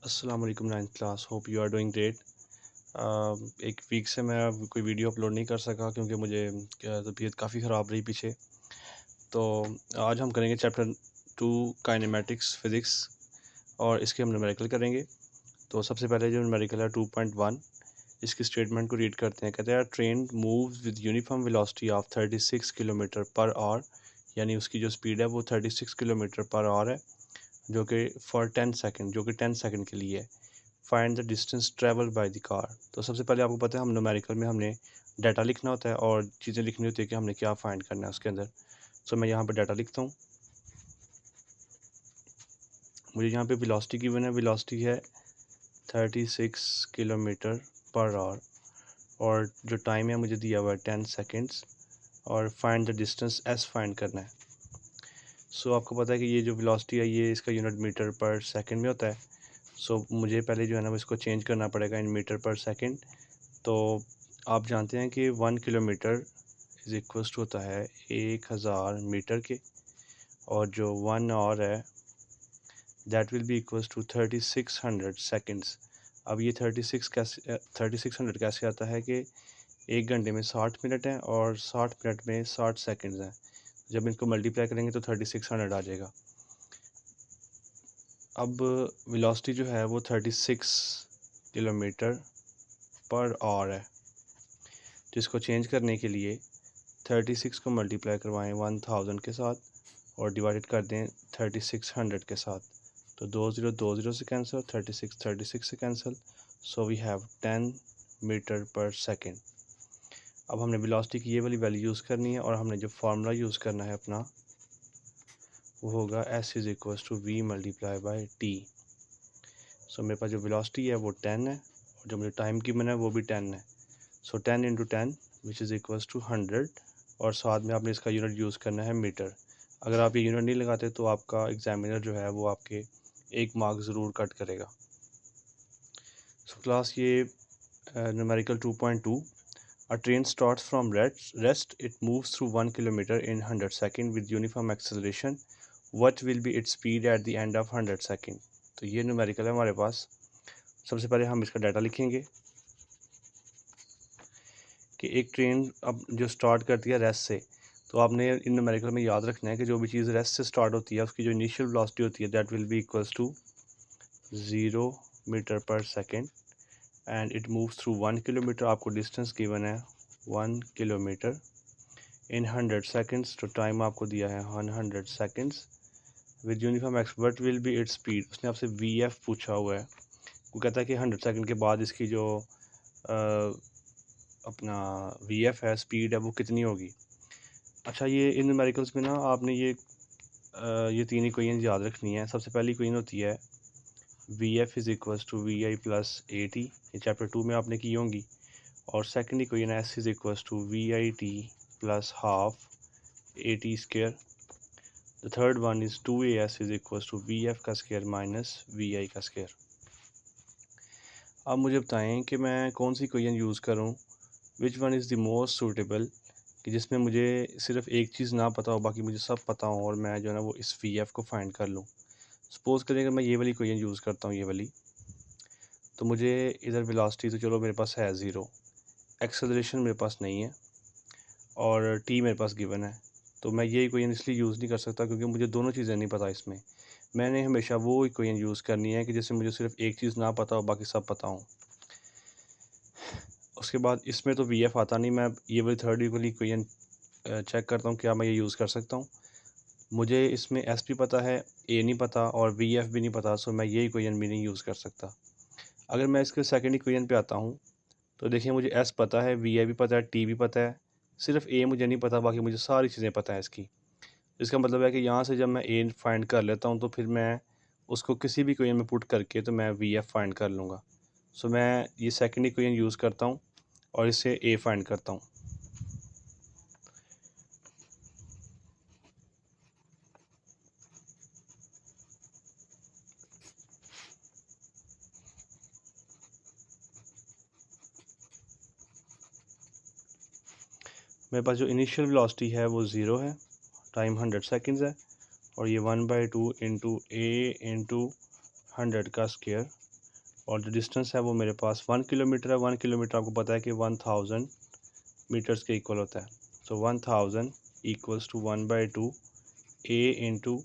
अस्सलाम वालेकुम ninth class, hope you are doing great. एक वीक से मैं अब कोई वीडियो अपलोड नहीं कर सका क्योंकि मुझे तबीयत काफ़ी ख़राब रही पीछे। तो आज हम करेंगे चैप्टर 2 काइनेमेटिक्स फिज़िक्स और इसके हम न्यूमेरिकल करेंगे। तो सबसे पहले जो न्यूमेरिकल है 2.1, इसकी स्टेटमेंट को रीड करते हैं। कहते हैं train moves with uniform velocity of 36 kilometre per hour, यानी उसकी जो स्पीड है वो 36 किलोमीटर पर आवर है, जो कि फॉर 10 सेकंड, जो कि 10 सेकंड के लिए है। Find the distance travel by the car. तो सबसे पहले आपको पता है हम न्यूमेरिकल में हमने डाटा लिखना होता है और चीज़ें लिखनी होती है कि हमने क्या फाइंड करना है उसके अंदर। सो मैं यहाँ पे डाटा लिखता हूँ। मुझे यहाँ पे वेलोसिटी गिवन है, वेलोसिटी है 36 किलोमीटर पर आवर और जो टाइम है मुझे दिया हुआ है 10 सेकेंड्स और find the distance S find करना है। सो आपको पता है कि ये जो वेलोसिटी है ये इसका यूनिट मीटर पर सेकंड में होता है। सो मुझे पहले जो है ना वो इसको चेंज करना पड़ेगा इन मीटर पर सेकंड। तो आप जानते हैं कि 1 किलोमीटर इज़ इक्वल्स टू होता है 1000 मीटर के, और जो 1 आवर है that will be equals to 3600 seconds. अब ये 3600 कैसे आता है कि एक घंटे में 60 मिनट हैं और 60 मिनट में 60 सेकंड्स हैं। जब इनको मल्टीप्लाई करेंगे तो 3600 आ जाएगा। अब वेलोसिटी जो है वो 36 किलोमीटर पर आवर है, जिसको चेंज करने के लिए 36 को मल्टीप्लाई करवाएं 1000 के साथ और डिवाइडेड कर दें 3600 के साथ। तो 20 से कैंसिल, 36 से cancel. So we have 10 metre per second. अब हमने वेलोसिटी की ये वाली वैल्यू यूज़ करनी है और हमने जो फार्मूला यूज़ करना है अपना वो होगा S is equals to V multiply by T. So मेरे पास जो वेलोसिटी है वो 10 है और जो मुझे टाइम गिवन है वो भी 10 है। So 10 into 10 which is equals to 100 और साथ में आपने इसका यूनिट यूज़ करना है मीटर। अगर आप ये यूनिट नहीं लगाते तो आपका एग्जामिनर जो है वो आपके 1 मार्क ज़रूर कट करेगा। सो क्लास ये numerical 2.2, a train starts from rest, it moves through 1 kilometer in 100 seconds with uniform acceleration. What will be its speed at the end of 100 seconds? तो ये न्यूमेरिकल है हमारे पास। सबसे पहले हम इसका डाटा लिखेंगे कि एक ट्रेन अब जो स्टार्ट करती है रेस्ट से, तो आपने इन न्यूमेरिकल में याद रखना है कि जो भी चीज़ रेस्ट से स्टार्ट होती है उसकी जो इनिशियल वेलोसिटी होती है that will be equals to 0 metre per second and it moves through 1 kilometre. आपको डिस्टेंस गिवन है 1 किलोमीटर इन 100 सेकेंड्स। तो टाइम आपको दिया है 100 सेकेंड्स विद यूनिफॉर्म एक्स। What will be its speed, उसने आपसे वी एफ पूछा हुआ है। वो कहता है कि 100 सेकेंड के बाद इसकी जो अपना वी एफ है, स्पीड है, वो कितनी होगी। अच्छा, ये इन न्यूमेरिकल्स में ना आपने ये तीन इक्वेशन याद रखनी है। सबसे पहली इक्वेशन होती है V F is equals to V I plus A T, ये चैप्टर 2 में आपने की होंगी। और second equation S is equals to V I T plus half A T square. The third one is 2as is equals to V F का square minus V I का square. अब मुझे बताएं कि मैं कौन सी इक्वेशन यूज़ करूं, which one is the most suitable, कि जिसमें मुझे सिर्फ एक चीज़ ना पता हो बाकी मुझे सब पता हो और मैं जो है ना वो इस वी एफ को फाइंड कर लूँ। सपोज़ करिए अगर मैं ये वाली इक्वेशन यूज़ करता हूँ, ये वाली, तो मुझे इधर वेलोसिटी तो चलो मेरे पास है 0, एक्सेलरेशन मेरे पास नहीं है और टी मेरे पास गिवन है। तो मैं ये इक्वेशन इसलिए यूज़ नहीं कर सकता क्योंकि मुझे दोनों चीज़ें नहीं पता इसमें। मैंने हमेशा वो इक्वेशन यूज़ करनी है कि जिससे मुझे सिर्फ एक चीज़ ना पता हो बाकी सब पता हो। उसके बाद इसमें तो वी एफ आता नहीं, मैं ये वाली थर्ड वाली इक्वेशन चेक करता हूँ क्या मैं ये यूज़ कर सकता हूँ। मुझे इसमें एस भी पता है, ए नहीं पता और वी एफ भी नहीं पता, सो मैं ये इक्वेशन भी नहीं यूज़ कर सकता। अगर मैं इसके सेकंड इक्वेशन पे आता हूँ तो देखिए मुझे एस पता है, वी ए भी पता है, टी भी पता है, सिर्फ ए मुझे नहीं पता, बाकी मुझे सारी चीज़ें पता है इसकी। इसका मतलब है कि यहाँ से जब मैं ए फाइंड कर लेता हूँ तो फिर मैं उसको किसी भी इक्वेशन में पुट करके तो मैं वी एफ फाइंड कर लूँगा। सो मैं ये सेकंड इक्वेशन यूज़ करता हूँ और इससे ए फाइंड करता हूँ। मेरे पास जो इनिशियल वेलोसिटी है वो 0 है, टाइम 100 सेकंड्स है और ये 1/2 इंटू ए इंटू 100 का स्क्वायर और जो डिस्टेंस है वो मेरे पास 1 किलोमीटर है। 1 किलोमीटर आपको पता है कि 1000 मीटर्स के इक्वल होता है। सो 1000 इक्वल्स टू 1/2 a इंटू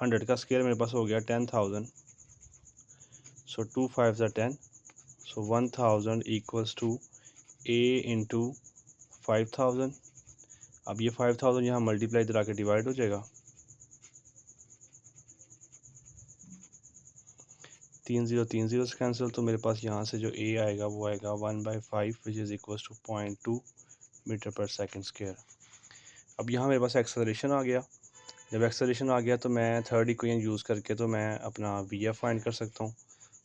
100 का स्क्वायर मेरे पास हो गया 10,000। सो 2 5 10। सो 1000 इक्वल्स टू a इंटू 5000। अब ये 5000 यहाँ मल्टीप्लाई इधर आके डिवाइड हो जाएगा। 3 0 से कैंसिल, तो मेरे पास यहाँ से जो a आएगा वो आएगा 1/5 which is equals to 0.2 metre per second square. अब यहाँ मेरे पास एक्सेलरेशन आ गया। जब एक्सेलरेशन आ गया तो मैं थर्ड इक्वेशन यूज़ करके तो मैं अपना वी एफ फाइंड कर सकता हूँ।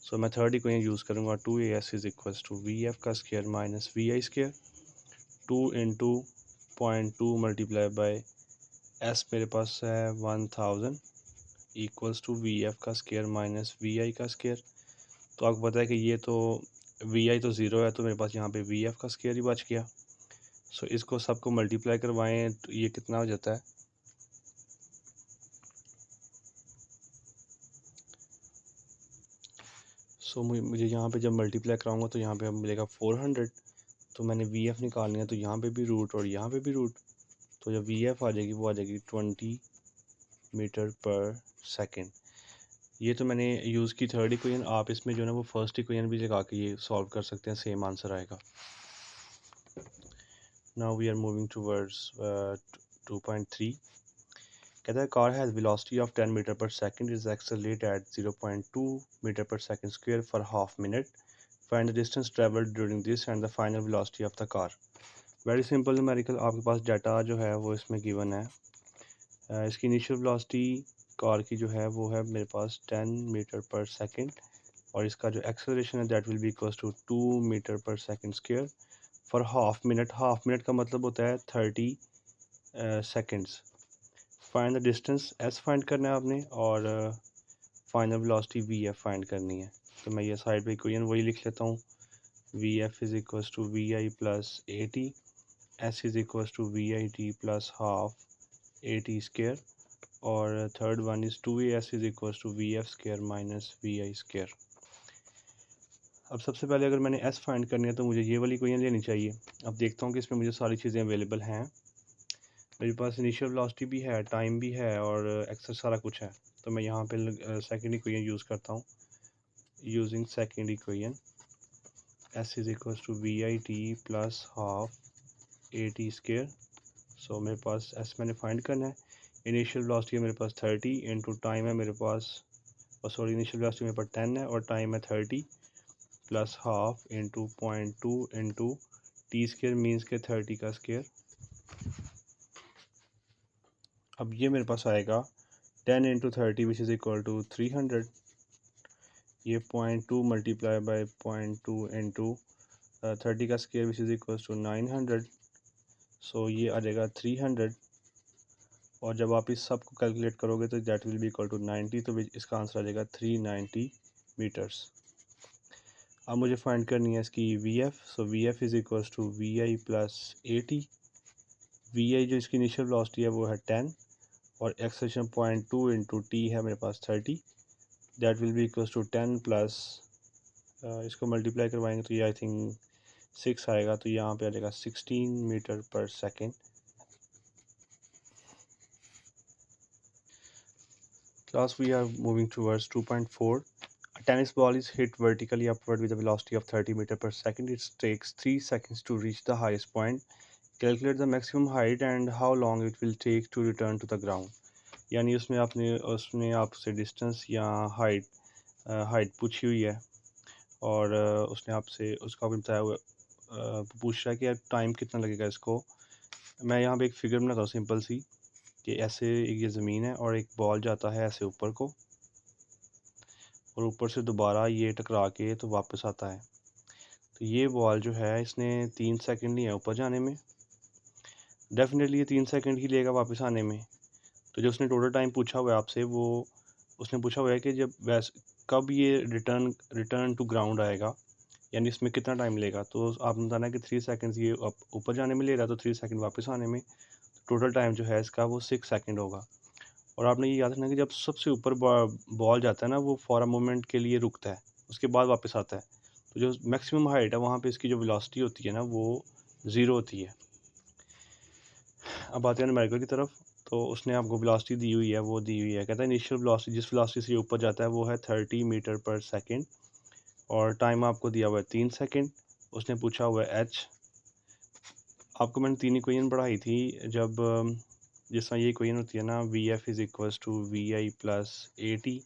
सो मैं थर्ड इक्वेशन यूज़ करूँगा 2as is equals to V F का square minus V I square. 2 into 0.2 multiply by S मेरे पास है 1000 इक्वल्स टू वी एफ का स्क्वायर माइनस वी आई का स्क्वायर। तो आपको पता है कि ये तो वी आई तो ज़ीरो है, तो मेरे पास यहाँ पे वी एफ का स्क्वायर ही बच गया। सो इसको सबको मल्टीप्लाई करवाएं तो ये कितना हो जाता है। सो मुझे यहाँ पे जब मल्टीप्लाई कराऊंगा तो यहाँ पे अब मिलेगा 400। तो मैंने वी एफ निकालनी है, तो यहाँ पे भी रूट और यहाँ पे भी रूट। तो जब वी एफ आ जाएगी वो आ जाएगी 20 मीटर पर सेकेंड। ये तो मैंने यूज़ की थर्ड इक्वेशन। आप इसमें जो है ना वो फर्स्ट इक्वेशन भी लगा के ये सॉल्व कर सकते हैं, सेम आंसर आएगा। Now we are moving towards 2.3। कहता है car has velocity of 10 metre per second is accelerate at 0.2 metre per second square for half minute. Find the distance travelled during this and the final velocity of the car. Very simple numerical, आपके पास data जो है वो इसमें given है। इसकी initial velocity car की जो है वो है मेरे पास 10 मीटर पर सेकेंड, और इसका जो एक्सेलरेशन है that will be equals to 2 metre per second square for half minute. Half minute का मतलब होता है 30 seconds. Find the distance S find करना है आपने, और final velocity V F find करनी है। तो मैं ये साइड पे इक्वेशन वही लिख लेता हूँ। V F is equals to V I plus A T, S is equals to V I T plus half A T square, और third one is 2as is equals to V F square minus V I square. अब सबसे पहले अगर मैंने s find करनी है तो मुझे ये वाली इक्वेशन लेनी चाहिए। अब देखता हूँ कि इसमें मुझे सारी चीज़ें अवेलेबल हैं। मेरे पास इनिशियल वेलोसिटी भी है, टाइम भी है, और एक्सेस सारा कुछ है। तो मैं यहाँ पे सेकंड इक्वेशन यूज़ करता हूँ। Using second equation s is equals to V I T plus half A T square. So मेरे पास s मैंने फाइंड करना है। इनिशियल वेलोसिटी है मेरे पास 30 इंटू टाइम है मेरे पास, सॉरी इनिशियल वेलोसिटी मेरे पास 10 है और टाइम है 30 plus half into 0.2 into T square means के 30 का स्क्वायर। अब ये मेरे पास आएगा 10 into 30 which is equal to 300। ये 0.2 मल्टीप्लाई बाई 0.2 इंटू 30 का square which is equal to 900। So ये आ जाएगा 300, और जब आप इस सब को कैलकुलेट करोगे तो that will be equal to 90। तो इसका आंसर आ जाएगा 390 मीटर्स। अब मुझे फाइंड करनी है इसकी V F. So V F is equals to V I plus A T. V I जो इसकी इनिशियल वेलोसिटी है वो है 10, और एक्सेलरेशन 0.2 इंटू टी है मेरे पास 30। That will be equals to 10 plus इसको मल्टीप्लाई करवाएंगे तो ये आई थिंक 6 आएगा, तो यहाँ पे आ जाएगा 16 metre per second. Class we are moving towards 2.4. A tennis ball is hit vertically upward with a velocity of 30 meter per second. It takes 3 seconds to reach the highest point. Calculate the maximum height and how long it will take to return to the ground. यानी उसने आपसे distance या height पूछी हुई है, और उसने आपसे उसका भी बताया हुआ पूछ रहा है कि यार टाइम कितना लगेगा इसको। मैं यहाँ पे एक फिगर बनाता हूँ सिंपल सी, कि ऐसे ये ज़मीन है और एक बॉल जाता है ऐसे ऊपर को, और ऊपर से दोबारा ये टकरा के तो वापस आता है। तो ये बॉल जो है इसने 3 सेकंड लिया ऊपर जाने में, डेफिनेटली ये 3 सेकंड ही लेगा वापस आने में। तो जो उसने टोटल टाइम पूछा हुआ है आपसे, वो उसने पूछा हुआ है कि जब कब ये रिटर्न टू ग्राउंड आएगा, यानी इसमें कितना टाइम लेगा। तो आपने बताना है कि 3 सेकंड ये ऊपर जाने में ले रहा है, तो 3 सेकंड वापस आने में, टोटल टाइम जो है इसका वो 6 सेकंड होगा। और आपने ये याद रखना कि जब सबसे ऊपर बॉल जाता है ना, वो फॉर अ मोमेंट के लिए रुकता है, उसके बाद वापस आता है। तो जो मैक्सिमम हाइट है वहाँ पे इसकी जो वेलोसिटी होती है ना वो 0 होती है। अब आते हैं न्यूमेरिकल की तरफ। तो उसने आपको वेलोसिटी दी हुई है, वो दी हुई है, कहता है इनिशियल वेलोसिटी जिस वेलोसिटी से ऊपर जाता है वो है 30 मीटर पर सेकेंड और टाइम आपको दिया हुआ है 3 सेकेंड। उसने पूछा हुआ है एच। आपको मैंने 3 इक्वेशन पढ़ाई थी जब जिस तरह ये इक्वेशन होती है ना, V F is equals to V I plus A T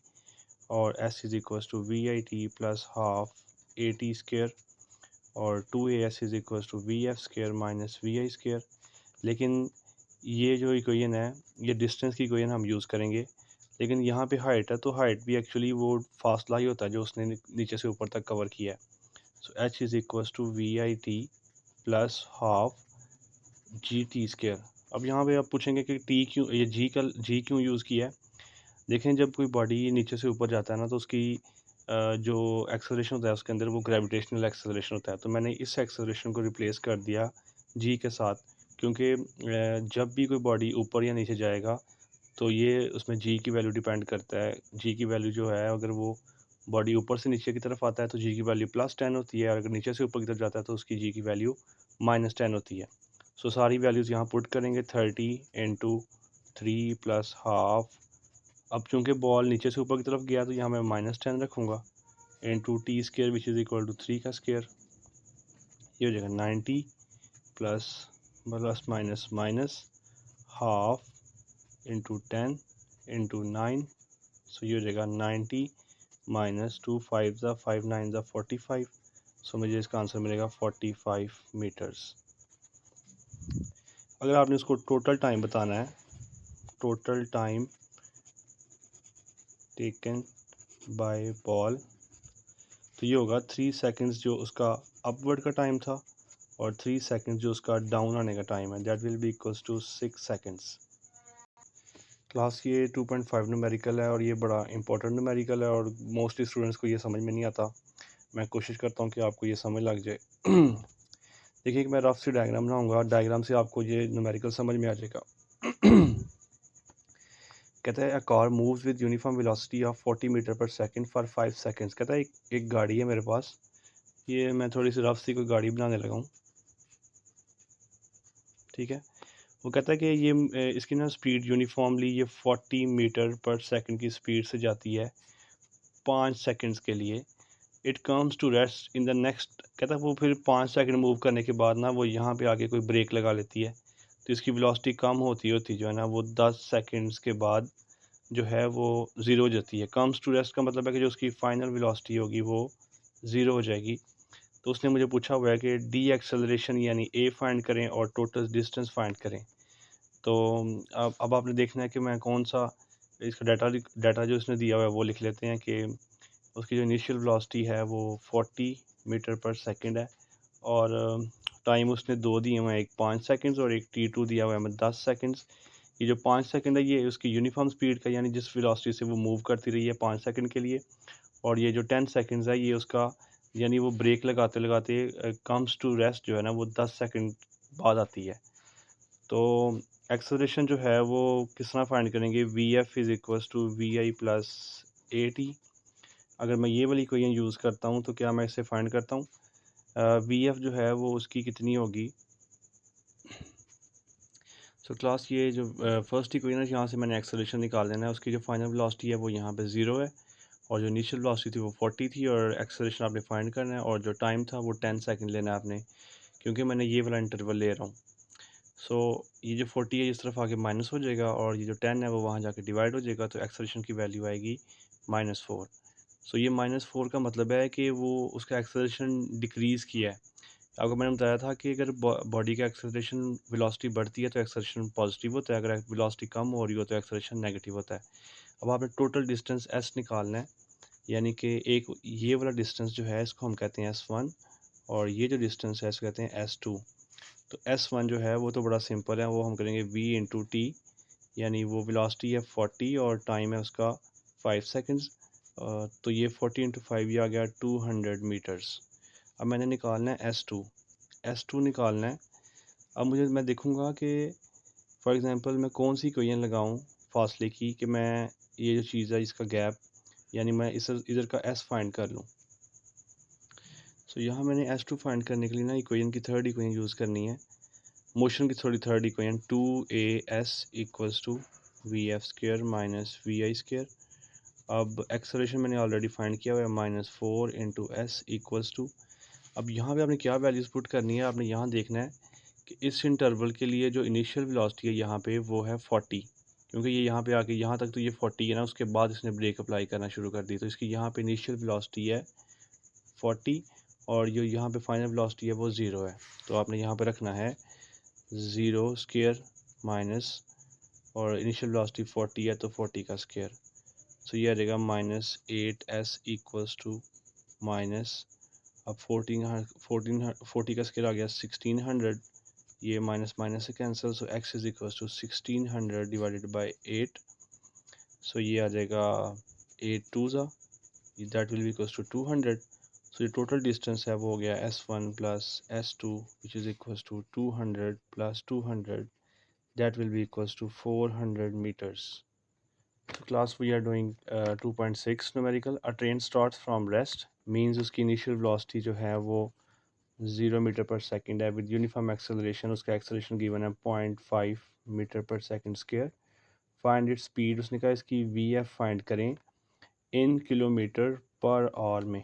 और S is equals to V I T plus half A T square और 2as is equals to V F square minus V I square. लेकिन ये जो equation है ये distance की equation हम use करेंगे, लेकिन यहाँ पे हाइट है तो हाइट भी एक्चुअली वो फासला ही होता है जो उसने नीचे से ऊपर तक कवर किया है। So H is equals to V I T plus half G T square. अब यहाँ पे आप पूछेंगे कि टी क्यों, ये जी क्यों यूज़ किया है। देखें जब कोई बॉडी नीचे से ऊपर जाता है ना तो उसकी जो एक्सेलरेशन होता है उसके अंदर वो ग्रेविटेशनल एक्सेलरेशन होता है। तो मैंने इस एक्सेलरेशन को रिप्लेस कर दिया जी के साथ, क्योंकि जब भी कोई बॉडी ऊपर या नीचे जाएगा तो ये उसमें जी की वैल्यू डिपेंड करता है। जी की वैल्यू जो है अगर वो बॉडी ऊपर से नीचे की तरफ आता है तो जी की वैल्यू +10 होती है और अगर नीचे से ऊपर की तरफ जाता है तो उसकी जी की वैल्यू -10 होती है। सो सारी वैल्यूज़ यहाँ पुट करेंगे 30 इंटू 3 प्लस हाफ। अब चूँकि बॉल नीचे से ऊपर की तरफ गया तो यहाँ मैं -10 रखूँगा into T square which is equal to 3 का स्केयर। ये हो जाएगा 90 plus plus minus minus half into 10 into 9। So ये हो जाएगा 90 माइनस 2 5 ज़ा 5 9 ज़ा 45। सो मुझे इसका आंसर मिलेगा 45 मीटर्स। अगर आपने इसको टोटल टाइम बताना है, total time taken by ball, तो ये होगा 3 सेकंड्स जो उसका अपवर्ड का टाइम था और 3 सेकंड्स जो उसका डाउन आने का टाइम है, that will be equals to 6 seconds. Class ये 2.5 न्यूमेरिकल है और ये बड़ा इंपॉर्टेंट न्यूमेरिकल है और मोस्टली स्टूडेंट्स को ये समझ में नहीं आता। मैं कोशिश करता हूँ कि आपको ये समझ लग जाए। देखिए कि मैं रफ सी डायग्राम बनाऊँगा, डायग्राम से आपको ये न्यूमेरिकल समझ में आ जाएगा। कहता है a car moves with uniform velocity of 40 metre per second for 5 seconds. कहता है एक गाड़ी है मेरे पास, ये मैं थोड़ी सी रफ सी कोई गाड़ी बनाने लगा हूँ, ठीक है। वो कहता है कि ये इसकी ना स्पीड यूनिफॉर्मली ये 40 मीटर पर सेकंड की स्पीड से जाती है 5 सेकंड्स के लिए। It comes to rest in the next. कहता है वो फिर 5 सेकंड मूव करने के बाद ना वो यहाँ पे आके कोई ब्रेक लगा लेती है, तो इसकी वेलोसिटी कम होती होती जो है ना वो 10 सेकंड्स के बाद जो है वो ज़ीरो हो जाती है। कम्स टू रेस्ट का मतलब है कि जो उसकी फाइनल वेलोसिटी होगी वो ज़ीरो हो जाएगी। तो उसने मुझे पूछा हुआ है कि डी एक्सेलरेशन यानी ए फाइंड करें और टोटल डिस्टेंस फाइंड करें। तो अब आपने देखना है कि मैं कौन सा इसका डाटा जो इसने दिया हुआ है वो लिख लेते हैं कि उसकी जो इनिशियल वेलोसिटी है वो 40 मीटर पर सेकंड है और टाइम उसने दो दिए हुए हैं, एक 5 सेकंड्स और एक t2 दिया हुआ है हमें 10 सेकंड्स। ये जो 5 सेकंड है ये उसकी यूनिफॉर्म स्पीड का यानी जिस वेलोसिटी से वो मूव करती रही है 5 सेकंड के लिए, और ये जो 10 सेकंड्स है ये उसका यानी वो ब्रेक लगाते लगाते कम्स टू रेस्ट जो है ना वो 10 सेकंड बाद आती है। तो एक्सेलरेशन जो है वो किस तरह फाइंड करेंगे, V F is equals to V I plus A T. अगर मैं ये वाली इक्वेशन यूज़ करता हूँ तो क्या मैं इसे फाइंड करता हूँ, वी एफ जो है वो उसकी कितनी होगी। सो क्लास ये जो फर्स्ट इक्वेशन है यहाँ से मैंने एक्सेलरेशन निकाल लेना है, उसकी जो फाइनल वेलोसिटी है वो यहाँ पे 0 है और जो इनिशियल वेलोसिटी थी वो 40 थी और एक्सेलरेशन आपने फाइंड करना है और जो टाइम था वो 10 सेकंड लेना है आपने, क्योंकि मैंने ये वाला इंटरवल ले रहा हूँ। सो ये जो 40 है इस तरफ आके माइनस हो जाएगा और ये जो 10 है वो वहाँ जाके डिवाइड हो जाएगा, तो एक्सेलरेशन की वैल्यू आएगी -4। सो ये -4 का मतलब है कि वो उसका एक्सेलरेशन डिक्रीज़ किया है। आपको मैंने बताया था कि अगर बॉडी का एक्सेलरेशन वेलोसिटी बढ़ती है तो एक्सेलरेशन पॉजिटिव होता है, अगर वेलोसिटी कम हो रही हो तो एक्सेलरेशन नेगेटिव होता है। अब आपने टोटल डिस्टेंस s निकालना है, यानी कि एक ये वाला डिस्टेंस जो है इसको हम कहते हैं s1 और ये जो डिस्टेंस है इसको कहते हैं s2। तो s1 जो है वो तो बड़ा सिंपल है, वो हम करेंगे v इंटू टी, यानी वो वेलोसिटी है 40 और टाइम है उसका 5 सेकंड्स। तो ये 40 इंटू 5 ये आ गया 200 मीटर्स। अब मैंने निकालना है S2 निकालना है। अब मैं देखूंगा कि फॉर एग्जांपल मैं कौन सी इक्वेशन लगाऊं फासले की कि मैं ये जो चीज़ है इसका गैप यानी मैं इस इधर का S फाइंड कर लूं। सो यहाँ मैंने S2 फाइंड करने के लिए ना इक्वेशन की थर्ड इक्वेशन यूज़ करनी है, मोशन की third equation 2AS equals to VF² minus VI²। अब एक्सेलरेशन मैंने ऑलरेडी फाइंड किया हुआ है -4 इंटू S इक्वल्स टू। अब यहाँ पे आपने क्या वैल्यूज़ पुट करनी है, आपने यहाँ देखना है कि इस इंटरवल के लिए जो इनिशियल वेलोसिटी है यहाँ पे वो है 40, क्योंकि ये यहाँ पे आके यहाँ तक तो ये 40 है ना, उसके बाद इसने ब्रेक अप्लाई करना शुरू कर दी, तो इसकी यहाँ पे इनिशियल वेलोसिटी है 40 और जो यहाँ पे फाइनल वेलोसिटी है वो 0 है। तो आपने यहाँ पे रखना है 0 स्क्वायर माइनस, और इनिशियल वेलोसिटी 40 है तो 40 का स्क्वायर। सो ये आ जाएगा -8S इक्वल्स टू माइनस, अब 40 का स्क्वायर आ गया 1600, ये माइनस माइनस से cancel, so x is equals to 1600 divided by 8। So ये आ जाएगा 8 2 ज़ा, that will be equals to 200। So ये टोटल डिस्टेंस है वो हो गया S1 plus S2 which is equals to 200 plus 200, that will be equals to 400 metres. So class we are doing 2.6 numerical. A train starts from rest means उसकी initial velocity जो है वो 0 metre per second है with uniform acceleration. उसका acceleration given है 0.5 metre per second square. Find it speed, उसने कहा इसकी VF फाइंड करें इन किलोमीटर पर आवर में।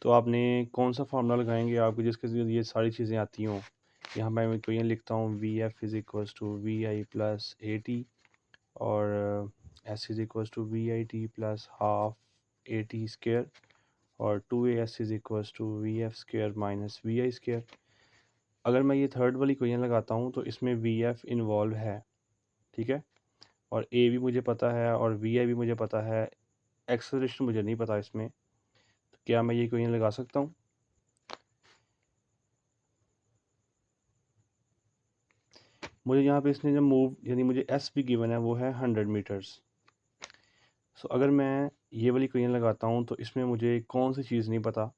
तो आपने कौन सा फार्मूला लगाएंगे आपको जिसके लिए ये सारी चीज़ें आती हों। यहाँ मैं इक्वेशन लिखता हूँ VF is equals to VI plus AT और S is equals to VIT plus half AT square और 2AS is equals to VF² minus VI²। अगर मैं ये थर्ड वाली इक्वेशन लगाता हूँ तो इसमें VF इन्वॉल्व है, ठीक है, और A भी मुझे पता है और VI भी मुझे पता है, एक्सेलरेशन मुझे नहीं पता इसमें। तो क्या मैं ये इक्वेशन लगा सकता हूँ? मुझे यहाँ पे इसने जब मूव, यानी मुझे S भी गिवन है वो है 100 मीटर्स। सो अगर मैं ये वाली इक्वेशन लगाता हूँ तो इसमें मुझे कौन सी चीज़ नहीं पता।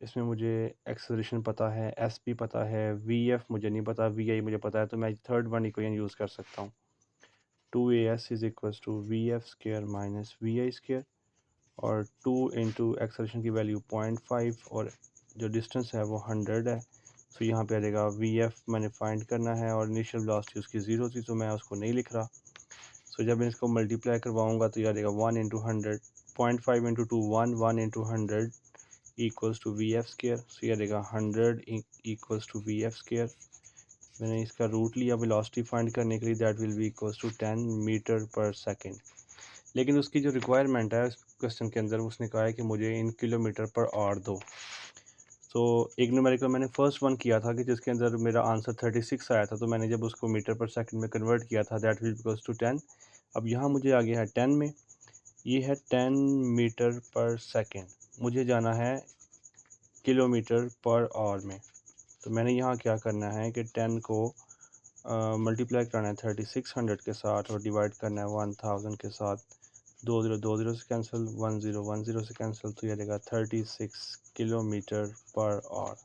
इसमें मुझे एक्सेलरेशन पता है, S भी पता है, VF मुझे नहीं पता, VI मुझे पता है, तो मैं थर्ड वन इक्वेशन यूज़ कर सकता हूँ। 2AS is equals to VF² minus VI² और 2 इंटू एक्सेलरेशन की वैल्यू 0.5 और जो डिस्टेंस है वो 100 है। सो यहाँ पे आ जाएगा VF मैंने फाइंड करना है और इनिशियल वेलोसिटी उसकी 0 थी तो मैं उसको नहीं लिख रहा। सो जब मैं इसको मल्टीप्लाई करवाऊँगा तो ये आ जाएगा 1 into 100, 0.5 into 2 1 into 100 equals to VF²। So ये आ जाएगा 100 इक्वल्स टू VF²। मैंने इसका रूट लिया वेलोसिटी फाइंड करने के लिए, that will be equals to 10 metre per second. लेकिन उसकी जो रिक्वायरमेंट है क्वेश्चन के अंदर उसने कहा है कि मुझे इन किलोमीटर पर आवर दो। तो एक न्यूमेरिकल मैंने फर्स्ट वन किया था कि जिसके अंदर मेरा आंसर 36 आया था, तो मैंने जब उसको मीटर पर सेकंड में कन्वर्ट किया था दैट विल इक्वल्स टू 10। अब यहाँ मुझे आ गया है 10 में, ये है 10 मीटर पर सेकेंड, मुझे जाना है किलोमीटर पर आवर में। तो मैंने यहाँ क्या करना है कि 10 को मल्टीप्लाई करना है 3600 के साथ और डिवाइड करना है 1000 के साथ। 2 0 से कैंसिल, 1 0 1 0 से कैंसिल, तो ये रहेगा 36 किलोमीटर पर आवर।